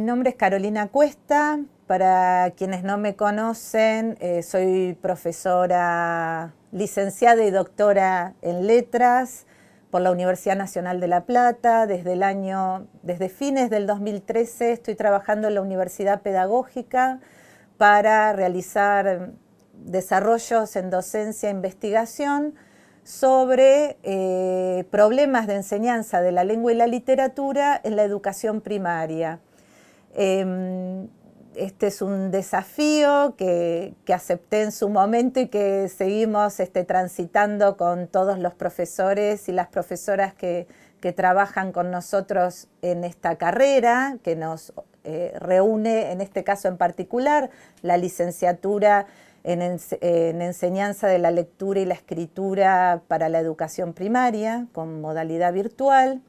nombre es Carolina Cuesta. Para quienes no me conocen, soy profesora licenciada y doctora en letras por la Universidad Nacional de La Plata. Desde fines del 2013 estoy trabajando en la Universidad Pedagógica para realizar desarrollos en docencia e investigación sobre problemas de enseñanza de la lengua y la literatura en la educación primaria. Este es un desafío que acepté en su momento y que seguimos transitando con todos los profesores y las profesoras que trabajan con nosotros en esta carrera, que nos reúne, en este caso en particular, la licenciatura en enseñanza de la lectura y la escritura para la educación primaria, con modalidad virtual,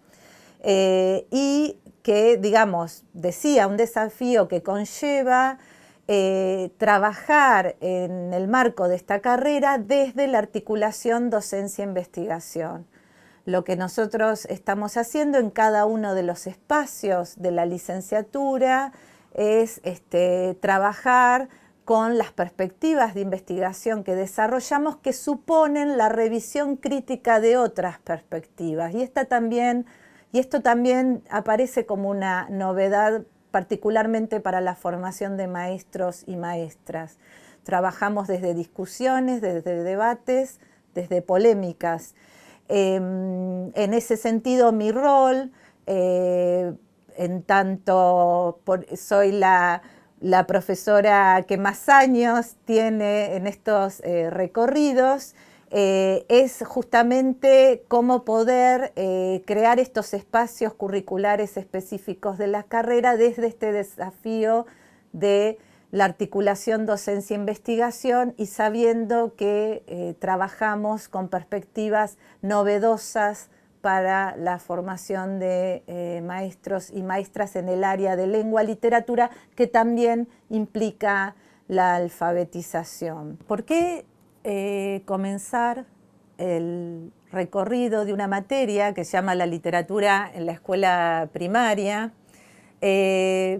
y que, digamos, decía, un desafío que conlleva trabajar en el marco de esta carrera desde la articulación docencia-investigación. Lo que nosotros estamos haciendo en cada uno de los espacios de la licenciatura es trabajar con las perspectivas de investigación que desarrollamos, que suponen la revisión crítica de otras perspectivas. Y esto también aparece como una novedad, particularmente para la formación de maestros y maestras. Trabajamos desde discusiones, desde debates, desde polémicas. En ese sentido, mi rol, en tanto soy la profesora que más años tiene en estos recorridos, es justamente cómo poder crear estos espacios curriculares específicos de la carrera desde este desafío de la articulación docencia-investigación y sabiendo que trabajamos con perspectivas novedosas para la formación de maestros y maestras en el área de lengua y literatura, que también implica la alfabetización. ¿Por qué comenzar el recorrido de una materia que se llama la literatura en la escuela primaria,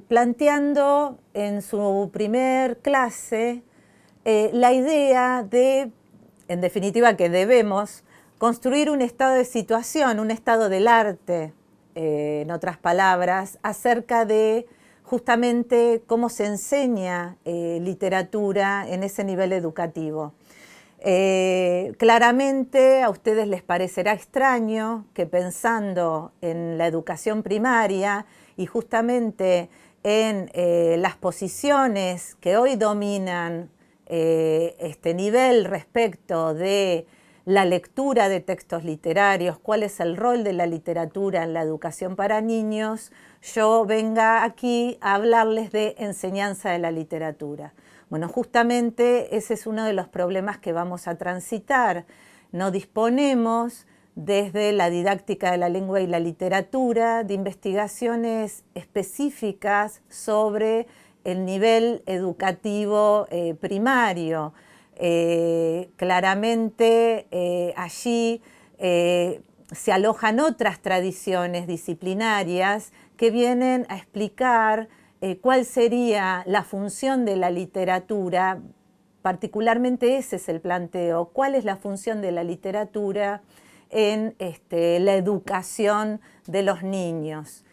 planteando en su primer clase la idea de, en definitiva, que debemos construir un estado de situación, un estado del arte, en otras palabras, acerca de justamente cómo se enseña literatura en ese nivel educativo. Claramente a ustedes les parecerá extraño que pensando en la educación primaria y justamente en las posiciones que hoy dominan este nivel respecto de la lectura de textos literarios, cuál es el rol de la literatura en la educación para niños, yo venga aquí a hablarles de enseñanza de la literatura. Bueno, justamente ese es uno de los problemas que vamos a transitar. No disponemos desde la didáctica de la lengua y la literatura de investigaciones específicas sobre el nivel educativo primario. Claramente allí se alojan otras tradiciones disciplinarias que vienen a explicar cuál sería la función de la literatura, particularmente ese es el planteo, cuál es la función de la literatura en la educación de los niños.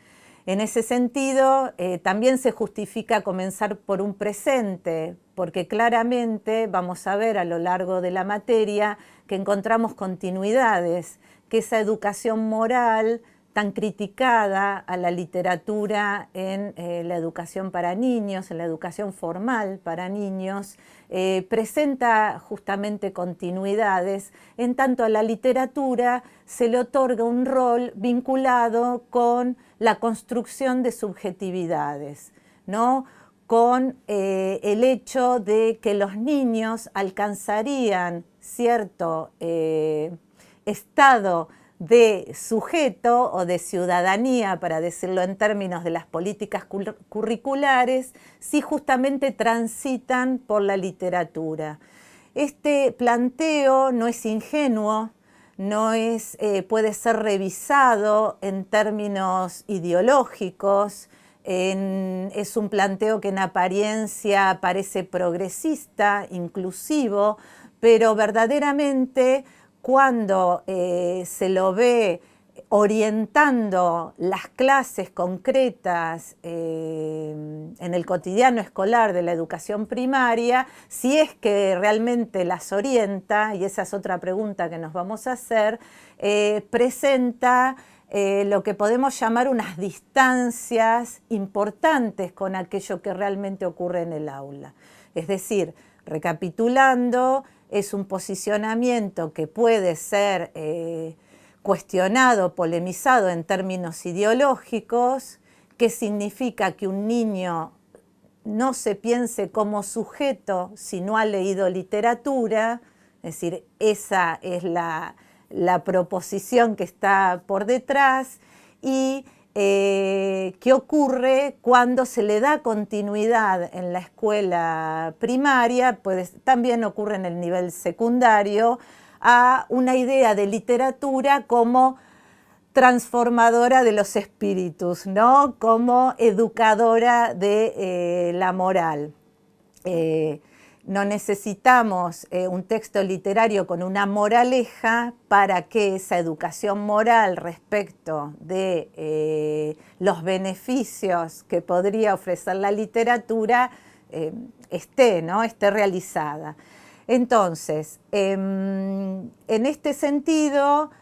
En ese sentido, también se justifica comenzar por un presente, porque claramente vamos a ver a lo largo de la materia que encontramos continuidades, que esa educación moral tan criticada a la literatura en la educación para niños, en la educación formal para niños, presenta justamente continuidades, en tanto a la literatura se le otorga un rol vinculado con la construcción de subjetividades, ¿no? Con el hecho de que los niños alcanzarían cierto estado de sujeto o de ciudadanía, para decirlo en términos de las políticas curriculares, si justamente transitan por la literatura. Este planteo no es ingenuo, puede ser revisado en términos ideológicos, Es un planteo que en apariencia parece progresista, inclusivo, pero verdaderamente cuando se lo ve orientando las clases concretas en el cotidiano escolar de la educación primaria, si es que realmente las orienta, y esa es otra pregunta que nos vamos a hacer, presenta lo que podemos llamar unas distancias importantes con aquello que realmente ocurre en el aula. Es decir, recapitulando, es un posicionamiento que puede ser cuestionado, polemizado en términos ideológicos, que significa que un niño no se piense como sujeto si no ha leído literatura, es decir, esa es la proposición que está por detrás, y qué ocurre cuando se le da continuidad en la escuela primaria, pues también ocurre en el nivel secundario, a una idea de literatura como transformadora de los espíritus, ¿no? Como educadora de la moral. No necesitamos un texto literario con una moraleja para que esa educación moral respecto de los beneficios que podría ofrecer la literatura esté realizada. Entonces, en este sentido,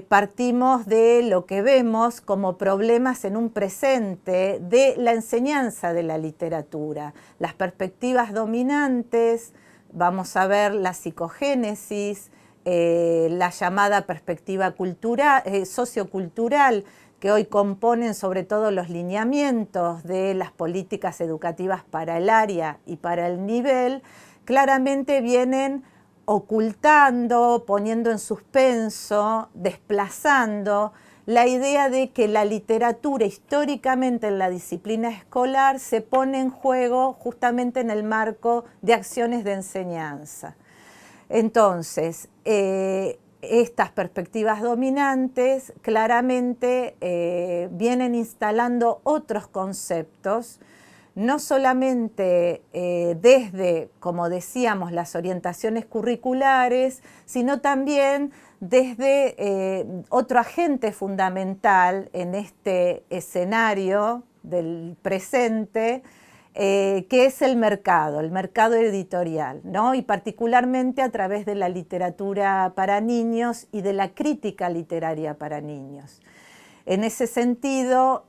partimos de lo que vemos como problemas en un presente de la enseñanza de la literatura. Las perspectivas dominantes, vamos a ver la psicogénesis, la llamada perspectiva cultural, sociocultural, que hoy componen sobre todo los lineamientos de las políticas educativas para el área y para el nivel, claramente vienen ocultando, poniendo en suspenso, desplazando la idea de que la literatura históricamente en la disciplina escolar se pone en juego justamente en el marco de acciones de enseñanza. Entonces, estas perspectivas dominantes claramente vienen instalando otros conceptos, no solamente desde, como decíamos, las orientaciones curriculares, sino también desde otro agente fundamental en este escenario del presente, que es el mercado editorial, ¿no? Y particularmente a través de la literatura para niños y de la crítica literaria para niños. En ese sentido,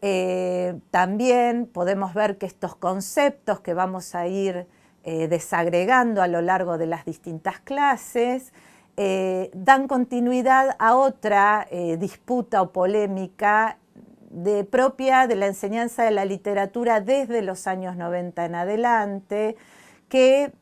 también podemos ver que estos conceptos que vamos a ir desagregando a lo largo de las distintas clases dan continuidad a otra disputa o polémica propia de la enseñanza de la literatura desde los años 90 en adelante, que,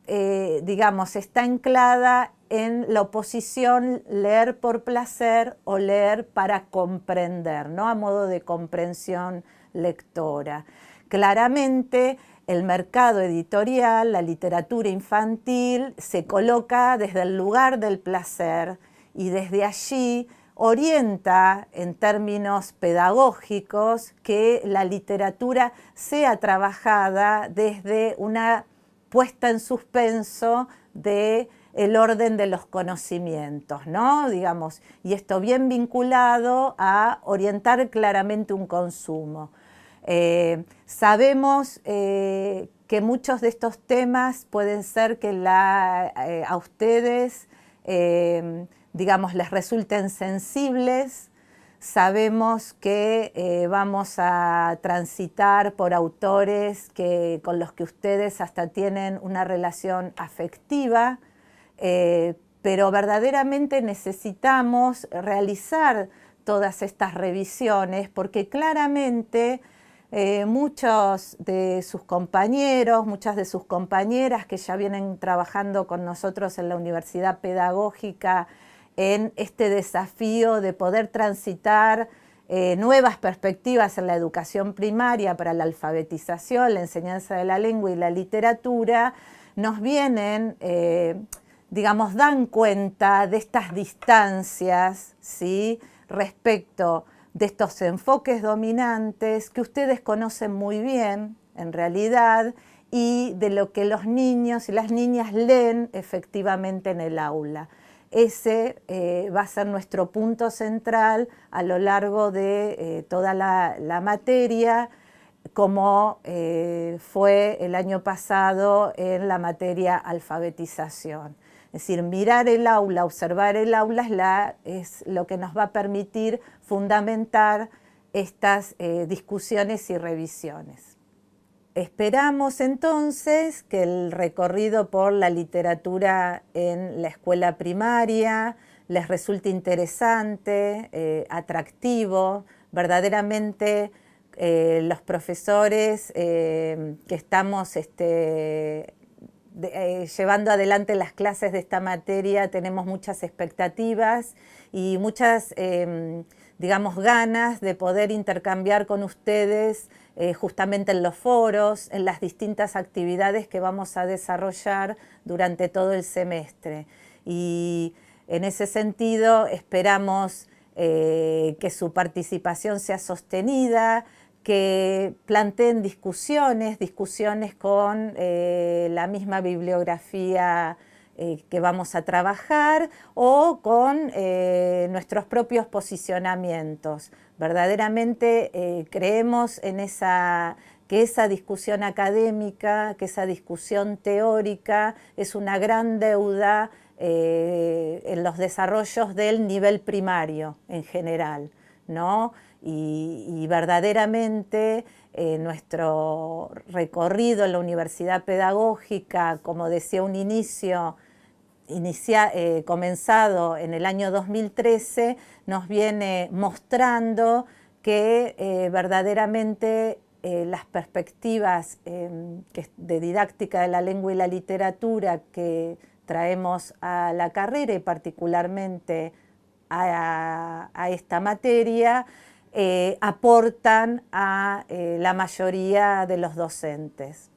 digamos, está anclada en la oposición leer por placer o leer para comprender, ¿no? A modo de comprensión lectora. Claramente, el mercado editorial, la literatura infantil, se coloca desde el lugar del placer y desde allí orienta en términos pedagógicos que la literatura sea trabajada desde una puesta en suspenso de el orden de los conocimientos, ¿no? Digamos, y esto bien vinculado a orientar claramente un consumo. Sabemos que muchos de estos temas pueden ser que a ustedes, digamos, les resulten sensibles. Sabemos que vamos a transitar por autores con los que ustedes hasta tienen una relación afectiva, pero verdaderamente necesitamos realizar todas estas revisiones porque claramente muchos de sus compañeros, muchas de sus compañeras que ya vienen trabajando con nosotros en la Universidad Pedagógica en este desafío de poder transitar nuevas perspectivas en la educación primaria para la alfabetización, la enseñanza de la lengua y la literatura, nos vienen, dan cuenta de estas distancias, ¿sí?, respecto de estos enfoques dominantes que ustedes conocen muy bien, en realidad, y de lo que los niños y las niñas leen efectivamente en el aula. Ese va a ser nuestro punto central a lo largo de toda la materia, como fue el año pasado en la materia alfabetización. Es decir, mirar el aula, observar el aula es lo que nos va a permitir fundamentar estas discusiones y revisiones. Esperamos entonces que el recorrido por la literatura en la escuela primaria les resulte interesante, atractivo. Verdaderamente los profesores que estamos llevando adelante las clases de esta materia tenemos muchas expectativas y muchas, digamos, ganas de poder intercambiar con ustedes justamente en los foros, en las distintas actividades que vamos a desarrollar durante todo el semestre. Y en ese sentido esperamos que su participación sea sostenida, que planteen discusiones con la misma bibliografía que vamos a trabajar o con nuestros propios posicionamientos. Verdaderamente creemos en que esa discusión académica, que esa discusión teórica es una gran deuda en los desarrollos del nivel primario en general, ¿no? Y verdaderamente nuestro recorrido en la Universidad Pedagógica, como decía un inicio, comenzado en el año 2013, nos viene mostrando que verdaderamente las perspectivas de didáctica de la lengua y la literatura que traemos a la carrera y particularmente a esta materia aportan a la mayoría de los docentes.